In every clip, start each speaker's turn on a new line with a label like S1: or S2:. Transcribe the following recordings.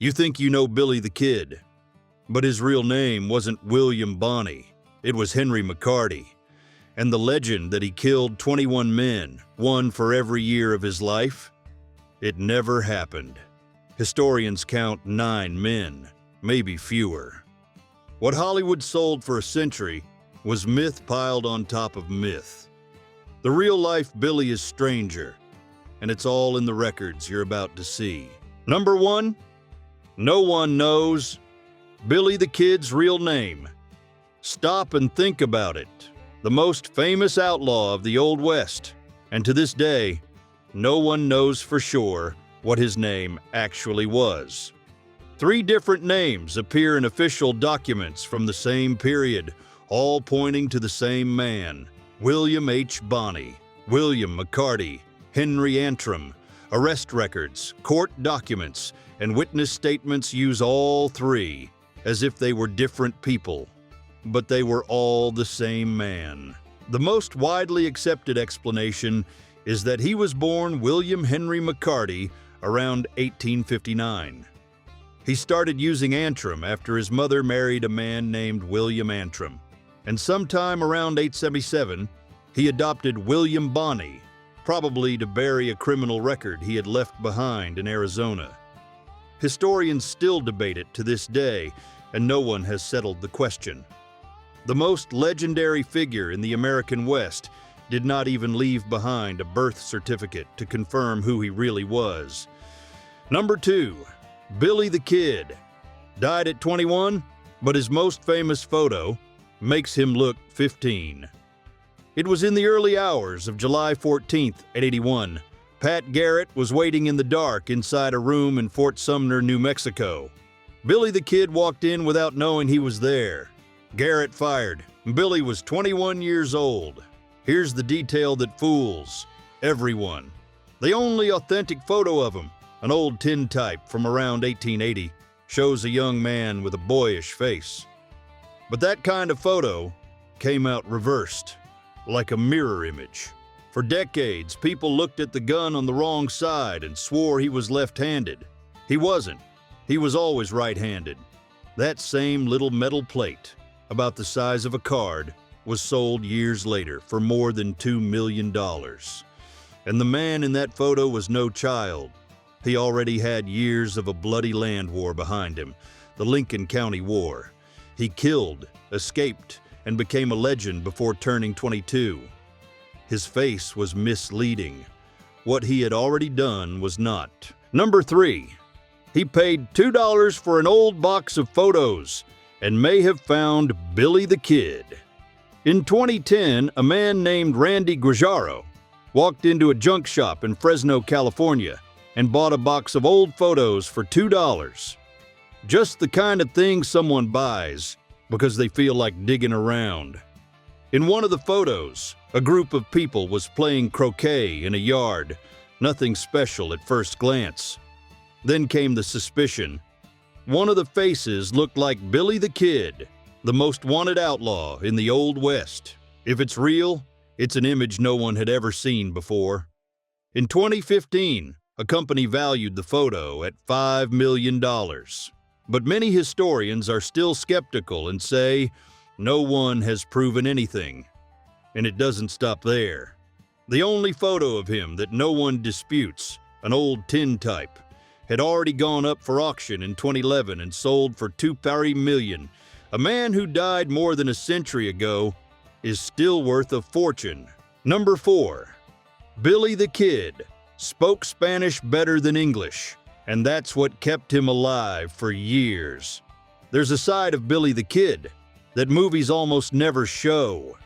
S1: You think you know Billy the Kid, but his real name wasn't William Bonney. It was Henry McCarty. And the legend that he killed 21 men, one for every year of his life, it never happened. Historians count 9 men, maybe fewer. What Hollywood sold for a century was myth piled on top of myth. The real-life Billy is stranger, and it's all in the records you're about to see. Number 1, no one knows Billy the Kid's real name. Stop and think about it. The most famous outlaw of the Old West, and to this day, no one knows for sure what his name actually was. 3 different names appear in official documents from the same period, all pointing to the same man, William H. Bonney, William McCarty, Henry Antrim. Arrest records, court documents, and witness statements use all 3 as if they were different people, but they were all the same man. The most widely accepted explanation is that he was born William Henry McCarty around 1859. He started using Antrim after his mother married a man named William Antrim, and sometime around 877, he adopted William Bonney, probably to bury a criminal record he had left behind in Arizona. Historians still debate it to this day, and no one has settled the question. The most legendary figure in the American West did not even leave behind a birth certificate to confirm who he really was. Number 2, Billy the Kid. Died at 21, but his most famous photo makes him look 15. It was in the early hours of July 14th at 81. Pat Garrett was waiting in the dark inside a room in Fort Sumner, New Mexico. Billy the Kid walked in without knowing he was there. Garrett fired. Billy was 21 years old. Here's the detail that fools everyone. The only authentic photo of him, an old tintype from around 1880, shows a young man with a boyish face. But that kind of photo came out reversed, like a mirror image. For decades, people looked at the gun on the wrong side and swore he was left-handed. He wasn't. He was always right-handed. That same little metal plate, about the size of a card, was sold years later for more than $2 million. And the man in that photo was no child. He already had years of a bloody land war behind him, the Lincoln County War. He killed, escaped, and became a legend before turning 22. His face was misleading. What he had already done was not. Number 3, he paid $2 for an old box of photos and may have found Billy the Kid. In 2010, a man named Randy Guajaro walked into a junk shop in Fresno, California, and bought a box of old photos for $2. Just the kind of thing someone buys because they feel like digging around. In one of the photos, a group of people was playing croquet in a yard, nothing special at first glance. Then came the suspicion. One of the faces looked like Billy the Kid, the most wanted outlaw in the Old West. If it's real, it's an image no one had ever seen before. In 2015, a company valued the photo at $5 million. But many historians are still skeptical and say no one has proven anything. And it doesn't stop there. The only photo of him that no one disputes, an old tintype, had already gone up for auction in 2011 and sold for $2 million. A man who died more than a century ago is still worth a fortune. Number 4, Billy the Kid spoke Spanish better than English, and that's what kept him alive for years. There's a side of Billy the Kid that movies almost never show.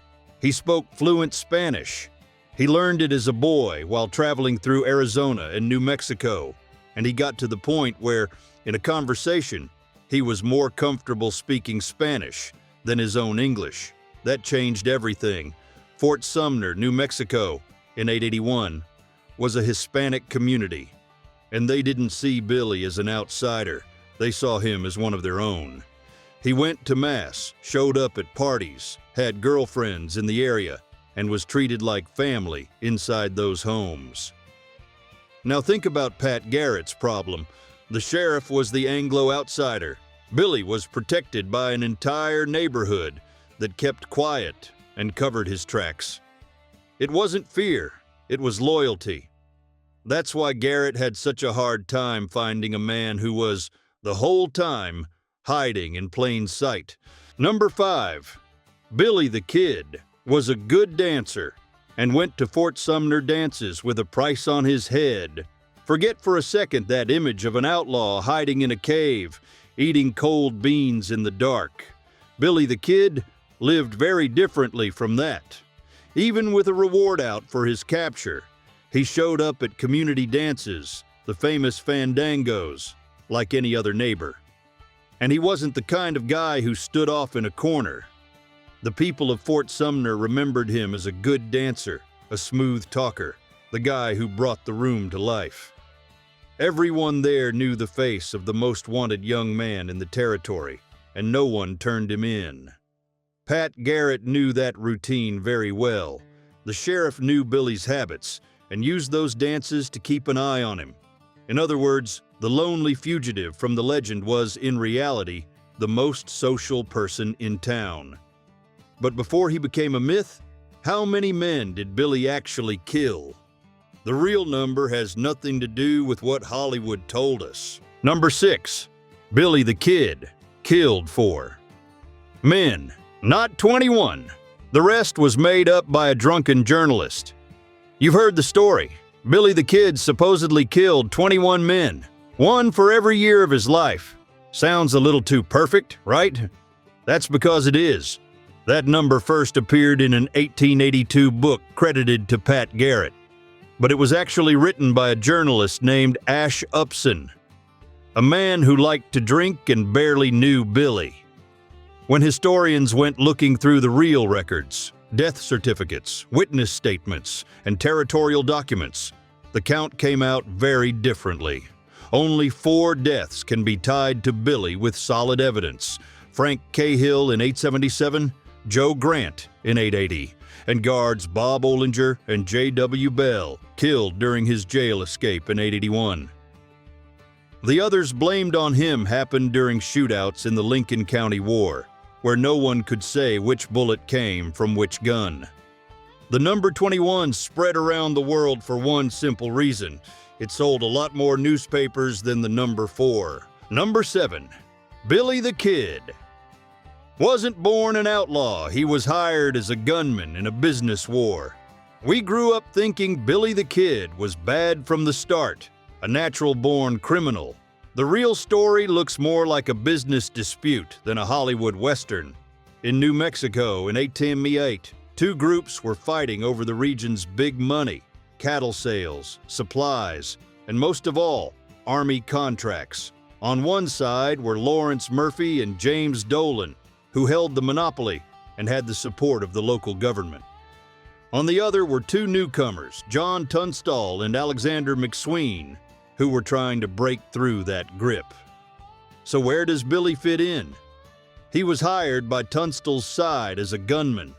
S1: He spoke fluent Spanish. He learned it as a boy while traveling through Arizona and New Mexico, and he got to the point where, in a conversation, he was more comfortable speaking Spanish than his own English. That changed everything. Fort Sumner, New Mexico, in 881, was a Hispanic community, and they didn't see Billy as an outsider. They saw him as one of their own. He went to Mass, showed up at parties, had girlfriends in the area, and was treated like family inside those homes. Now think about Pat Garrett's problem. The sheriff was the Anglo outsider. Billy was protected by an entire neighborhood that kept quiet and covered his tracks. It wasn't fear, it was loyalty. That's why Garrett had such a hard time finding a man who was, the whole time, hiding in plain sight. Number 5. Billy the Kid was a good dancer and went to Fort Sumner dances with a price on his head. Forget for a second that image of an outlaw hiding in a cave, eating cold beans in the dark. Billy the Kid lived very differently from that. Even with a reward out for his capture, he showed up at community dances, the famous fandangos, like any other neighbor. And he wasn't the kind of guy who stood off in a corner. The people of Fort Sumner remembered him as a good dancer, a smooth talker, the guy who brought the room to life. Everyone there knew the face of the most wanted young man in the territory, and no one turned him in. Pat Garrett knew that routine very well. The sheriff knew Billy's habits and used those dances to keep an eye on him. In other words, the lonely fugitive from the legend was, in reality, the most social person in town. But before he became a myth, how many men did Billy actually kill? The real number has nothing to do with what Hollywood told us. Number 6. Billy the Kid killed 4 men, not 21. The rest was made up by a drunken journalist. You've heard the story. Billy the Kid supposedly killed 21 men, 1 for every year of his life. Sounds a little too perfect, right? That's because it is. That number first appeared in an 1882 book credited to Pat Garrett, but it was actually written by a journalist named Ash Upson, a man who liked to drink and barely knew Billy. When historians went looking through the real records, death certificates, witness statements, and territorial documents, the count came out very differently. Only 4 deaths can be tied to Billy with solid evidence: Frank Cahill in 877, Joe Grant in 880, and guards Bob Olinger and J.W. Bell, killed during his jail escape in 881. The others blamed on him happened during shootouts in the Lincoln County War, where no one could say which bullet came from which gun. The number 21 spread around the world for one simple reason: it sold a lot more newspapers than the number 4. Number 7. Billy the Kid wasn't born an outlaw, he was hired as a gunman in a business war. We grew up thinking Billy the Kid was bad from the start, a natural-born criminal. The real story looks more like a business dispute than a Hollywood Western. In New Mexico in 1888, 2 groups were fighting over the region's big money: cattle sales, supplies, and most of all, Army contracts. On one side were Lawrence Murphy and James Dolan, who held the monopoly and had the support of the local government. On the other were 2 newcomers, John Tunstall and Alexander McSween, who were trying to break through that grip. So where does Billy fit in? He was hired by Tunstall's side as a gunman.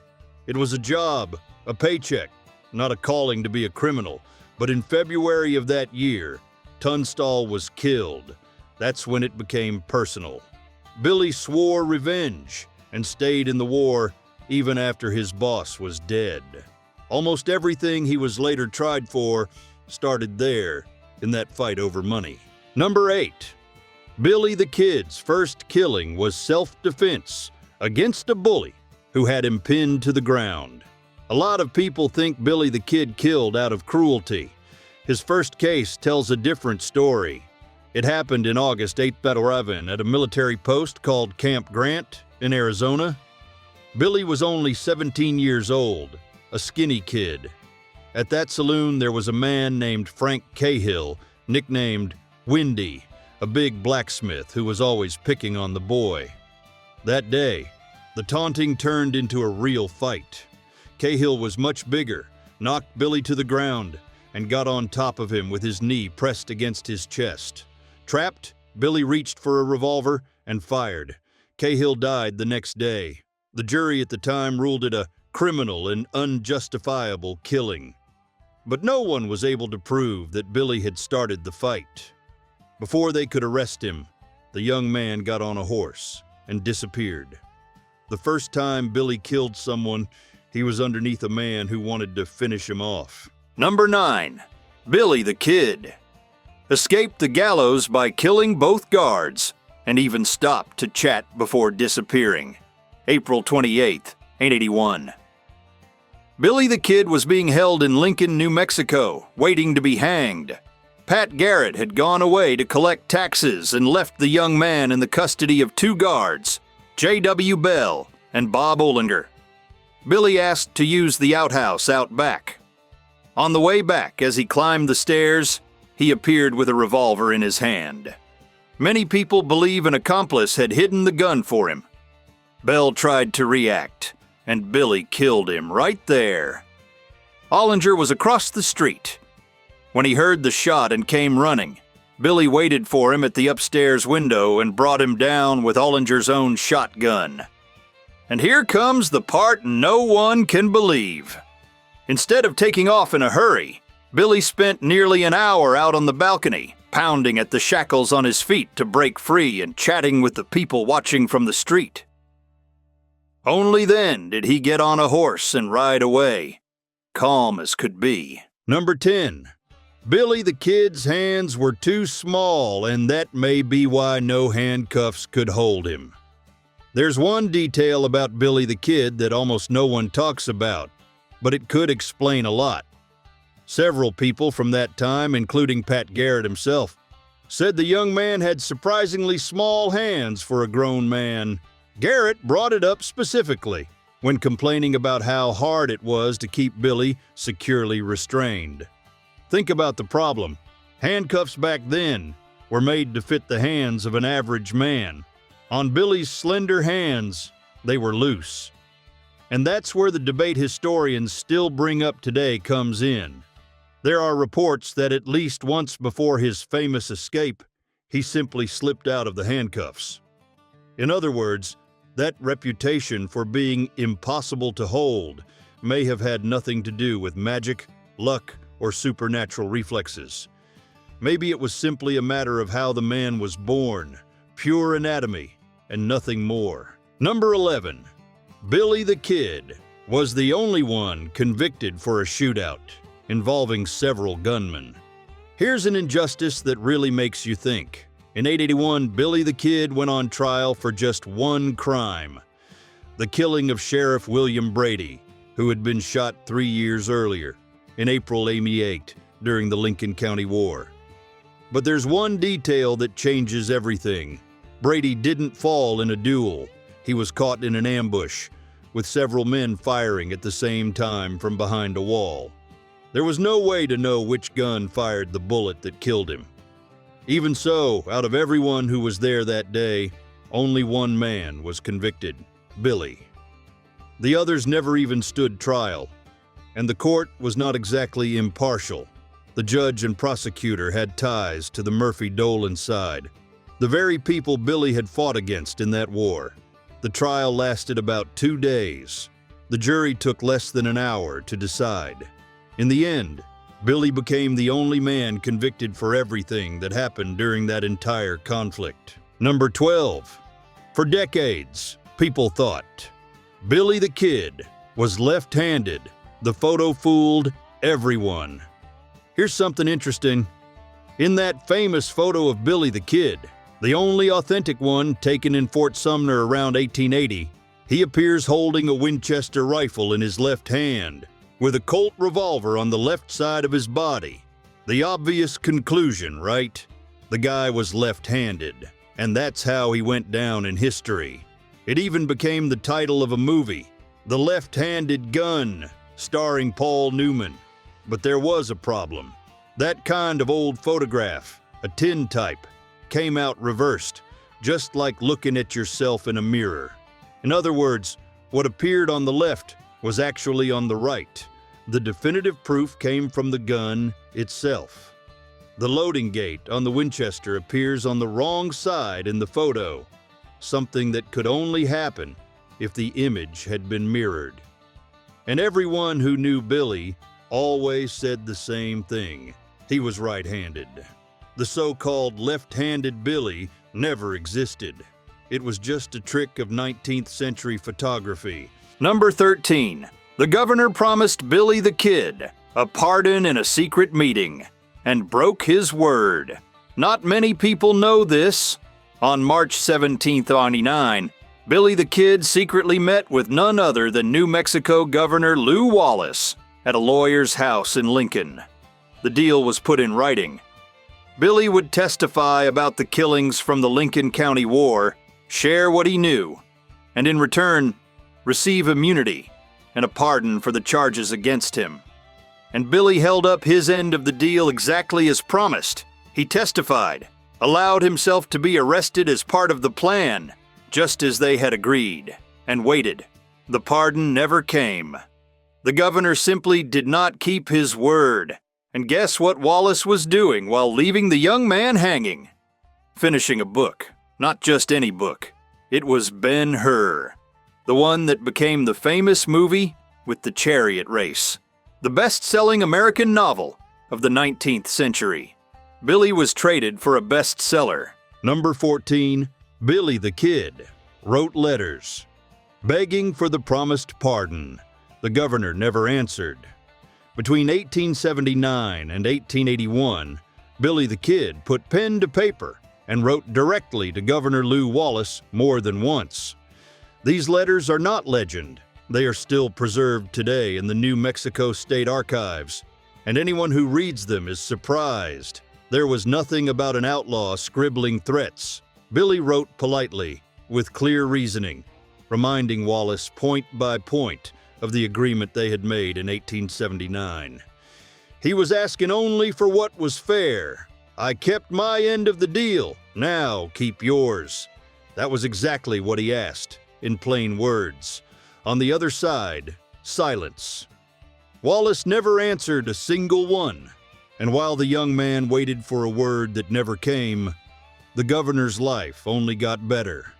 S1: It was a job, a paycheck, not a calling to be a criminal. But in February of that year, Tunstall was killed. That's when it became personal. Billy swore revenge and stayed in the war even after his boss was dead. Almost everything he was later tried for started there, in that fight over money. Number 8. Billy the Kid's first killing was self-defense against a bully who had him pinned to the ground. A lot of people think Billy the Kid killed out of cruelty. His first case tells a different story. It happened in August 8th at a military post called Camp Grant in Arizona. Billy was only 17 years old, a skinny kid. At that saloon there was a man named Frank Cahill, nicknamed Windy, a big blacksmith who was always picking on the boy. That day, the taunting turned into a real fight. Cahill was much bigger, knocked Billy to the ground, and got on top of him with his knee pressed against his chest. Trapped, Billy reached for a revolver and fired. Cahill died the next day. The jury at the time ruled it a criminal and unjustifiable killing. But no one was able to prove that Billy had started the fight. Before they could arrest him, the young man got on a horse and disappeared. The first time Billy killed someone, he was underneath a man who wanted to finish him off. Number 9. Billy the Kid escaped the gallows by killing both guards and even stopped to chat before disappearing. April 28, 1881. Billy the Kid was being held in Lincoln, New Mexico, waiting to be hanged. Pat Garrett had gone away to collect taxes and left the young man in the custody of 2 guards, J.W. Bell and Bob Olinger. Billy asked to use the outhouse out back. On the way back, as he climbed the stairs, he appeared with a revolver in his hand. Many people believe an accomplice had hidden the gun for him. Bell tried to react, and Billy killed him right there. Olinger was across the street. When he heard the shot and came running, Billy waited for him at the upstairs window and brought him down with Ollinger's own shotgun. And here comes the part no one can believe. Instead of taking off in a hurry, Billy spent nearly an hour out on the balcony, pounding at the shackles on his feet to break free and chatting with the people watching from the street. Only then did he get on a horse and ride away, calm as could be. Number 10. Billy the Kid's hands were too small, and that may be why no handcuffs could hold him. There's one detail about Billy the Kid that almost no one talks about, but it could explain a lot. Several people from that time, including Pat Garrett himself, said the young man had surprisingly small hands for a grown man. Garrett brought it up specifically when complaining about how hard it was to keep Billy securely restrained. Think about the problem. Handcuffs back then were made to fit the hands of an average man. On Billy's slender hands, they were loose. And that's where the debate historians still bring up today comes in. There are reports that at least once before his famous escape, he simply slipped out of the handcuffs. In other words, that reputation for being impossible to hold may have had nothing to do with magic, luck, or supernatural reflexes. Maybe it was simply a matter of how the man was born, pure anatomy, and nothing more. Number 11. Billy the Kid was the only one convicted for a shootout involving several gunmen. Here's an injustice that really makes you think. In 881, Billy the Kid went on trial for just one crime: the killing of Sheriff William Brady, who had been shot 3 years earlier, in April 88, during the Lincoln County War. But there's one detail that changes everything. Brady didn't fall in a duel. He was caught in an ambush, with several men firing at the same time from behind a wall. There was no way to know which gun fired the bullet that killed him. Even so, out of everyone who was there that day, only one man was convicted: Billy. The others never even stood trial. And the court was not exactly impartial. The judge and prosecutor had ties to the Murphy-Dolan side, the very people Billy had fought against in that war. The trial lasted about 2 days. The jury took less than an hour to decide. In the end, Billy became the only man convicted for everything that happened during that entire conflict. Number 12. For decades, people thought Billy the Kid was left-handed. The photo fooled everyone. Here's something interesting. In that famous photo of Billy the Kid, the only authentic one taken in Fort Sumner around 1880, he appears holding a Winchester rifle in his left hand, with a Colt revolver on the left side of his body. The obvious conclusion, right? The guy was left-handed, and that's how he went down in history. It even became the title of a movie, The Left-Handed Gun, starring Paul Newman. But there was a problem. That kind of old photograph, a tintype, came out reversed, just like looking at yourself in a mirror. In other words, what appeared on the left was actually on the right. The definitive proof came from the gun itself. The loading gate on the Winchester appears on the wrong side in the photo, something that could only happen if the image had been mirrored. And everyone who knew Billy always said the same thing: he was right-handed. The so-called left-handed Billy never existed. It was just a trick of 19th century photography.
S2: Number 13. The governor promised Billy the Kid a pardon in a secret meeting and broke his word. Not many people know this. On March 17, 1999, Billy the Kid secretly met with none other than New Mexico Governor Lew Wallace at a lawyer's house in Lincoln. The deal was put in writing. Billy would testify about the killings from the Lincoln County War, share what he knew, and in return, receive immunity and a pardon for the charges against him. And Billy held up his end of the deal exactly as promised. He testified, allowed himself to be arrested as part of the plan, just as they had agreed, and waited. The pardon never came. The governor simply did not keep his word. And guess what Wallace was doing while leaving the young man hanging? Finishing a book. Not just any book. It was Ben-Hur, the one that became the famous movie with the chariot race, the best-selling American novel of the 19th century. Billy was traded for a bestseller.
S1: Number 14. Billy the Kid wrote letters, begging for the promised pardon. The governor never answered. Between 1879 and 1881, Billy the Kid put pen to paper and wrote directly to Governor Lew Wallace more than once. These letters are not legend. They are still preserved today in the New Mexico State Archives, and anyone who reads them is surprised. There was nothing about an outlaw scribbling threats. Billy wrote politely, with clear reasoning, reminding Wallace point by point of the agreement they had made in 1879. He was asking only for what was fair. I kept my end of the deal, now keep yours. That was exactly what he asked, in plain words. On the other side, silence. Wallace never answered a single one, and while the young man waited for a word that never came, the governor's life only got better.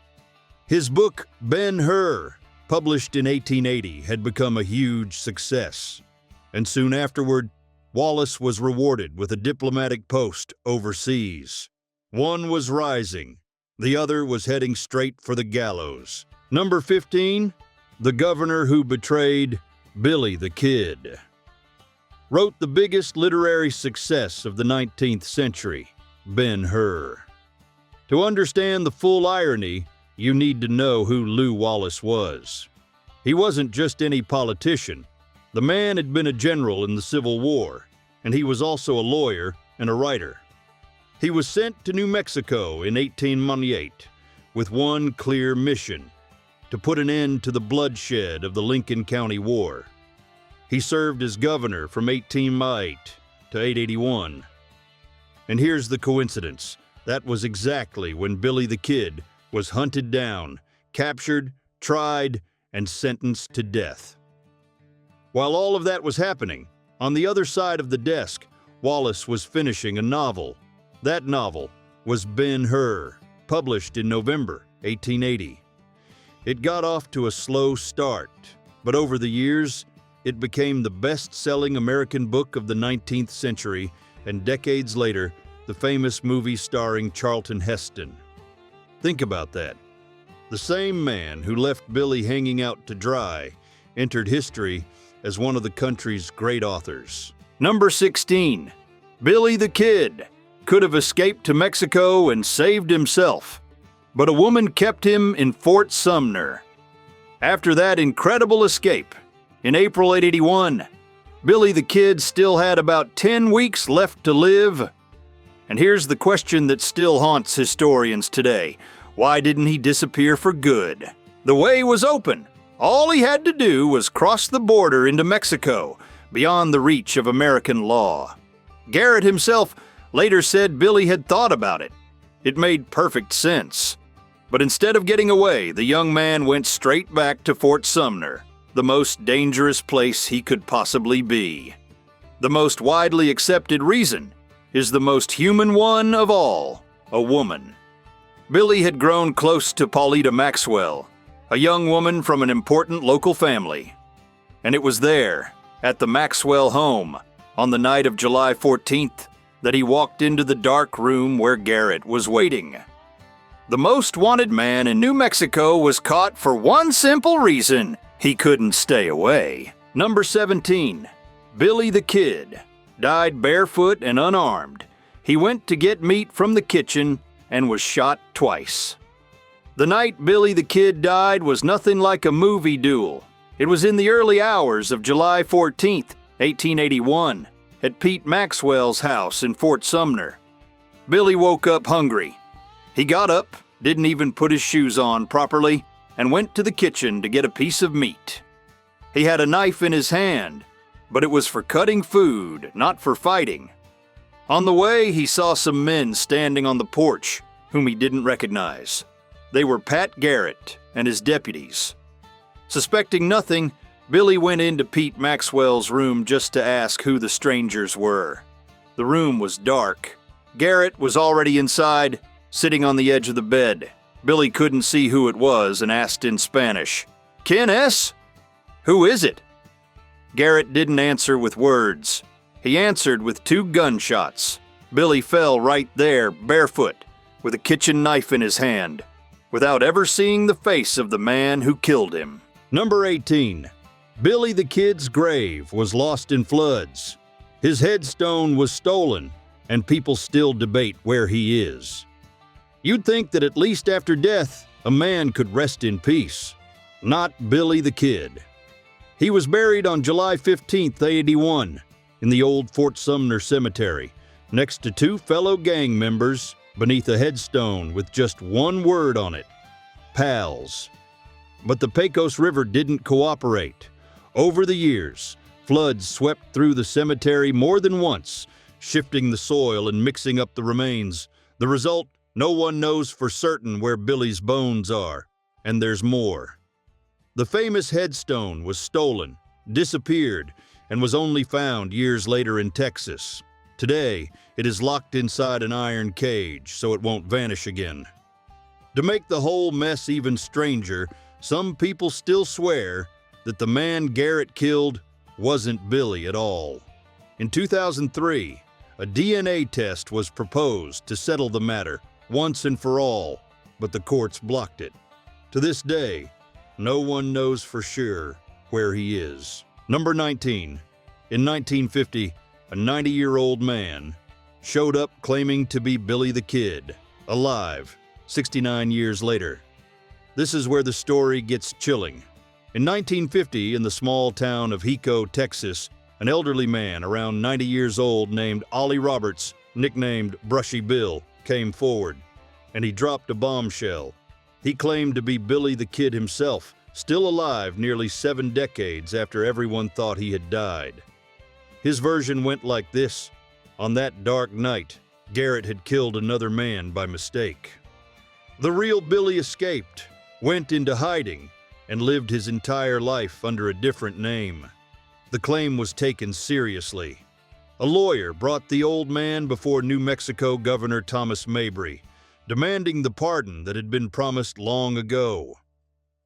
S1: His book, Ben-Hur, published in 1880, had become a huge success, and soon afterward, Wallace was rewarded with a diplomatic post overseas. One was rising, the other was heading straight for the gallows. Number 15, the governor who betrayed Billy the Kid, wrote the biggest literary success of the 19th century, Ben-Hur. To understand the full irony, you need to know who Lew Wallace was. He wasn't just any politician. The man had been a general in the Civil War, and he was also a lawyer and a writer. He was sent to New Mexico in 1898 with one clear mission: to put an end to the bloodshed of the Lincoln County War. He served as governor from 1808 to 1881. And here's the coincidence. That was exactly when Billy the Kid was hunted down, captured, tried, and sentenced to death. While all of that was happening, on the other side of the desk, Wallace was finishing a novel. That novel was Ben-Hur, published in November 1880. It got off to a slow start, but over the years, it became the best-selling American book of the 19th century, and decades later, the famous movie starring Charlton Heston. Think about that. The same man who left Billy hanging out to dry entered history as one of the country's great authors.
S2: Number 16. Billy the Kid could have escaped to Mexico and saved himself, but a woman kept him in Fort Sumner. After that incredible escape, in April 1881, Billy the Kid still had about 10 weeks left to live. And here's the question that still haunts historians today. Why didn't he disappear for good? The way was open. All he had to do was cross the border into Mexico, beyond the reach of American law. Garrett himself later said Billy had thought about it. It made perfect sense. But instead of getting away, the young man went straight back to Fort Sumner, the most dangerous place he could possibly be. The most widely accepted reason is the most human one of all, a woman. Billy had grown close to Paulita Maxwell, a young woman from an important local family. And it was there, at the Maxwell home, on the night of July 14th, that he walked into the dark room where Garrett was waiting. The most wanted man in New Mexico was caught for one simple reason: he couldn't stay away. Number 17. Billy the Kid died barefoot and unarmed. He went to get meat from the kitchen and was shot twice. The night Billy the Kid died was nothing like a movie duel. It was in the early hours of July 14th, 1881, at Pete Maxwell's house in Fort Sumner. Billy woke up hungry. He got up, didn't even put his shoes on properly, and went to the kitchen to get a piece of meat. He had a knife in his hand, but it was for cutting food, not for fighting. On the way, he saw some men standing on the porch whom he didn't recognize. They were Pat Garrett and his deputies. Suspecting nothing, Billy went into Pete Maxwell's room just to ask who the strangers were. The room was dark. Garrett was already inside, sitting on the edge of the bed. Billy couldn't see who it was and asked in Spanish, "¿Quién es?" "Who is it?" Garrett didn't answer with words. He answered with 2 gunshots. Billy fell right there, barefoot, with a kitchen knife in his hand, without ever seeing the face of the man who killed him.
S1: Number 18. Billy the Kid's grave was lost in floods. His headstone was stolen, and people still debate where he is. You'd think that at least after death, a man could rest in peace. Not Billy the Kid. He was buried on July 15th, 81, in the old Fort Sumner Cemetery, next to 2 fellow gang members, beneath a headstone with just one word on it: pals. But the Pecos River didn't cooperate. Over the years, floods swept through the cemetery more than once, shifting the soil and mixing up the remains. The result: no one knows for certain where Billy's bones are, and there's more. The famous headstone was stolen, disappeared, and was only found years later in Texas. Today, it is locked inside an iron cage so it won't vanish again. To make the whole mess even stranger, some people still swear that the man Garrett killed wasn't Billy at all. In 2003, a DNA test was proposed to settle the matter once and for all, but the courts blocked it. To this day, no one knows for sure where he is. Number 19. In 1950, a 90-year-old man showed up claiming to be Billy the Kid, alive 69 years later. This is where the story gets chilling. In 1950, in the small town of Hico, Texas, an elderly man around 90 years old named Ollie Roberts, nicknamed Brushy Bill, came forward, and he dropped a bombshell. He claimed to be Billy the Kid himself, still alive nearly 7 decades after everyone thought he had died. His version went like this: on that dark night, Garrett had killed another man by mistake. The real Billy escaped, went into hiding, and lived his entire life under a different name. The claim was taken seriously. A lawyer brought the old man before New Mexico Governor Thomas Mabry, demanding the pardon that had been promised long ago.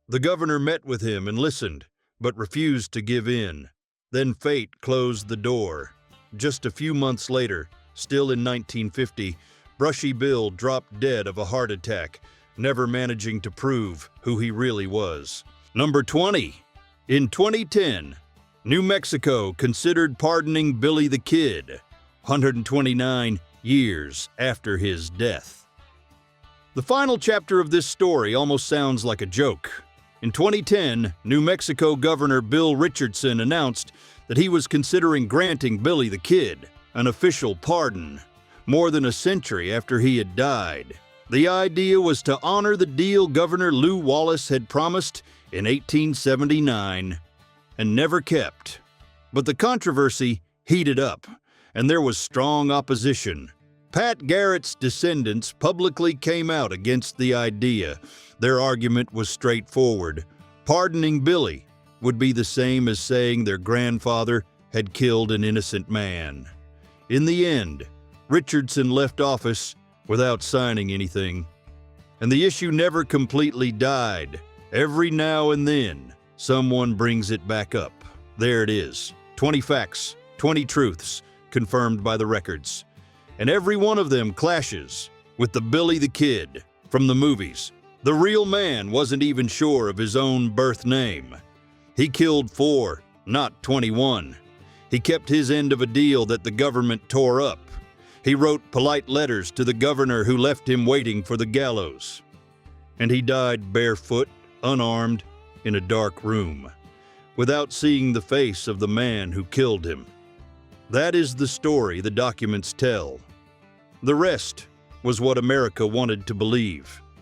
S1: The governor met with him and listened, but refused to give in. Then fate closed the door. Just a few months later, still in 1950, Brushy Bill dropped dead of a heart attack, never managing to prove who he really was. Number 20. In 2010, New Mexico considered pardoning Billy the Kid, 129 years after his death. The final chapter of this story almost sounds like a joke. In 2010, New Mexico Governor Bill Richardson announced that he was considering granting Billy the Kid an official pardon, more than a century after he had died. The idea was to honor the deal Governor Lew Wallace had promised in 1879 and never kept. But the controversy heated up, and there was strong opposition. Pat Garrett's descendants publicly came out against the idea. Their argument was straightforward. Pardoning Billy would be the same as saying their grandfather had killed an innocent man. In the end, Richardson left office without signing anything, and the issue never completely died. Every now and then, someone brings it back up. There it is. 20 facts, 20 truths, confirmed by the records. and every one of them clashes with the Billy the Kid from the movies. The real man wasn't even sure of his own birth name. He killed 4, not 21. He kept his end of a deal that the government tore up. He wrote polite letters to the governor who left him waiting for the gallows. And he died barefoot, unarmed, in a dark room, without seeing the face of the man who killed him. That is the story the documents tell. The rest was what America wanted to believe.